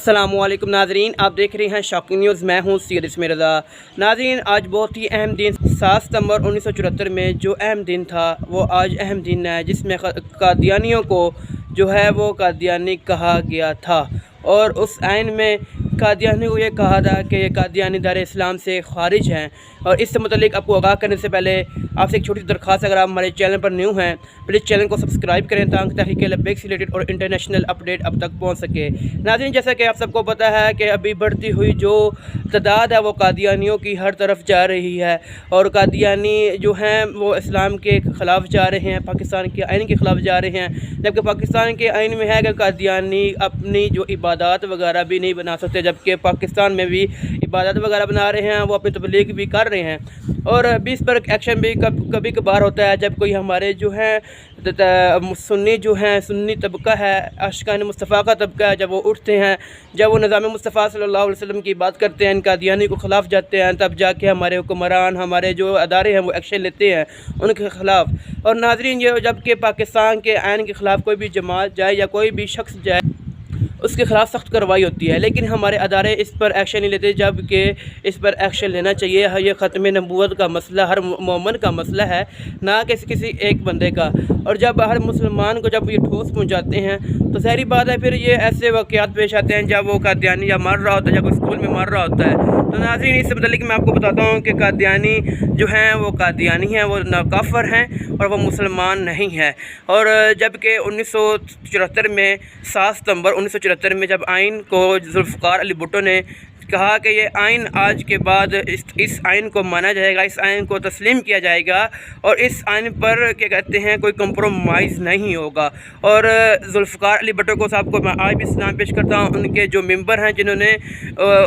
السلام علیکم ناظرین، آپ دیکھ رہے ہیں شاکنگ نیوز۔ میں ہوں سید اسماعیل رضا۔ ناظرین، آج بہت ہی اہم دن 7 ستمبر 1974 میں جو اہم دن تھا وہ آج اہم دن ہے، جس میں قادیانیوں کو جو ہے وہ قادیانی کہا گیا تھا، اور اس آئین میں قادیانی کو یہ کہا تھا کہ یہ قادیانی دار اسلام سے خارج ہیں۔ اور اس سے متعلق آپ کو آگاہ کرنے سے پہلے آپ سے ایک چھوٹی سی درخواست، اگر آپ ہمارے چینل پر نیو ہیں پلیز چینل کو سبسکرائب کریں تاکہ تحریک لبیک سے ریلیٹڈ اور انٹرنیشنل اپڈیٹ اب تک پہنچ سکے۔ ناظرین، جیسا کہ آپ سب کو پتہ ہے کہ ابھی بڑھتی ہوئی جو تعداد ہے وہ قادیانیوں کی ہر طرف جا رہی ہے، اور قادیانی جو ہیں وہ اسلام کے خلاف جا رہے ہیں، پاکستان کے آئین کے خلاف جا رہے ہیں، جبکہ پاکستان کے آئین میں ہے کہ قادیانی اپنی جو عبادات وغیرہ بھی نہیں بنا سکتے، جبکہ پاکستان میں بھی عبادات وغیرہ بنا رہے ہیں، وہ اپنی تبلیغ بھی کر رہے ہیں، اور اس پر ایکشن بھی کبھی کبھار ہوتا ہے جب کوئی ہمارے جو ہیں سنی طبقہ ہے، عاشقان مصطفیٰ کا طبقہ ہے، جب وہ اٹھتے ہیں، جب وہ نظام مصطفیٰ صلی اللہ علیہ وسلم کی بات کرتے ہیں، قادیانی کو خلاف جاتے ہیں، تب جا کے ہمارے حکمران، ہمارے جو ادارے ہیں وہ ایکشن لیتے ہیں ان کے خلاف۔ اور ناظرین، یہ جب کہ پاکستان کے آئین کے خلاف کوئی بھی جماعت جائے یا کوئی بھی شخص جائے، اس کے خلاف سخت کارروائی ہوتی ہے، لیکن ہمارے ادارے اس پر ایکشن نہیں لیتے، جبکہ اس پر ایکشن لینا چاہیے۔ یہ ختم نبوت کا مسئلہ ہر مومن کا مسئلہ ہے، نہ کہ کسی ایک بندے کا، اور جب ہر مسلمان کو جب یہ ٹھوس پہنچاتے ہیں تو ظاہری بات ہے پھر یہ ایسے واقعات پیش آتے ہیں جب وہ قادیانی یا مر رہا ہوتا ہے یا کوئی اسکول میں مر رہا ہوتا ہے۔ تو ناظرین، اس سے متعلق میں آپ کو بتاتا ہوں کہ قادیانی جو ہیں وہ قادیانی ہیں، وہ نہ کافر ہیں اور وہ مسلمان نہیں ہیں۔ اور جبکہ 1974 میں 7 ستمبر 1974 میں جب آئین کو ذوالفقار علی بھٹو نے کہا کہ یہ آئین آج کے بعد اس آئین کو مانا جائے گا، اس آئین کو تسلیم کیا جائے گا، اور اس آئین پر کیا کہتے ہیں کوئی کمپرومائز نہیں ہوگا۔ اور ذوالفقار علی بھٹو کو صاحب کو میں آج بھی سلام پیش کرتا ہوں، ان کے جو ممبر ہیں جنہوں نے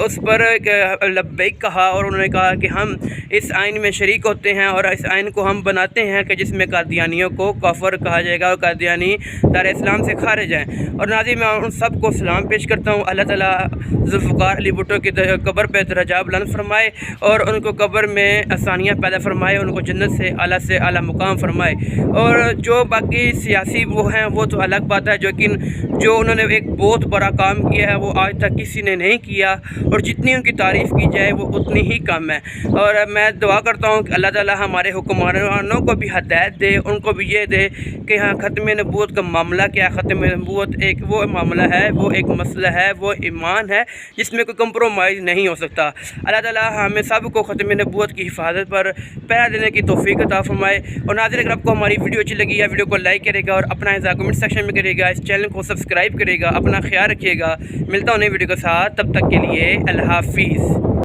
اس پر لبیک کہا، اور انہوں نے کہا کہ ہم اس آئین میں شریک ہوتے ہیں اور اس آئین کو ہم بناتے ہیں کہ جس میں قادیانیوں کو کافر کہا جائے گا اور قادیانی دار اسلام سے خارج ہیں۔ اور ناظرین، میں ان سب کو سلام پیش کرتا ہوں۔ اللہ تعالیٰ ذوالفقار علی بھٹو کی قبر پہ درجات بلند فرمائے اور ان کو قبر میں آسانیاں پیدا فرمائے، ان کو جنت سے اعلیٰ مقام فرمائے۔ اور جو باقی سیاسی وہ ہیں وہ تو الگ بات ہے، لیکن جو انہوں نے ایک بہت بڑا کام کیا ہے وہ آج تک کسی نے نہیں کیا، اور جتنی ان کی تعریف کی جائے وہ اتنی ہی کم ہے۔ اور میں دعا کرتا ہوں کہ اللہ تعالیٰ ہمارے حکمرانوں کو بھی ہدایت دے، ان کو بھی یہ دے کہ ہاں ختم نبوت کا معاملہ کیا ہے۔ ختم نبوت ایک وہ معاملہ ہے، وہ ایک مسئلہ ہے، وہ ایمان ہے جس میں کوئی کمپرومائز نہیں ہو سکتا۔ اللہ تعالیٰ ہمیں سب کو ختم نبوت کی حفاظت پر پہرا دینے کی توفیق عطا فرمائے۔ اور ناظرین، اگر آپ کو ہماری ویڈیو اچھی لگی ہے، ویڈیو کو لائک کرے گا اور اپنا اظہار کمنٹ سیکشن میں کرے گا، اس چینل کو سبسکرائب کرے گا، اپنا خیال رکھیے گا۔ ملتا ہوں نئی ویڈیو کے ساتھ، تب تک کے لیے اللہ حافظ۔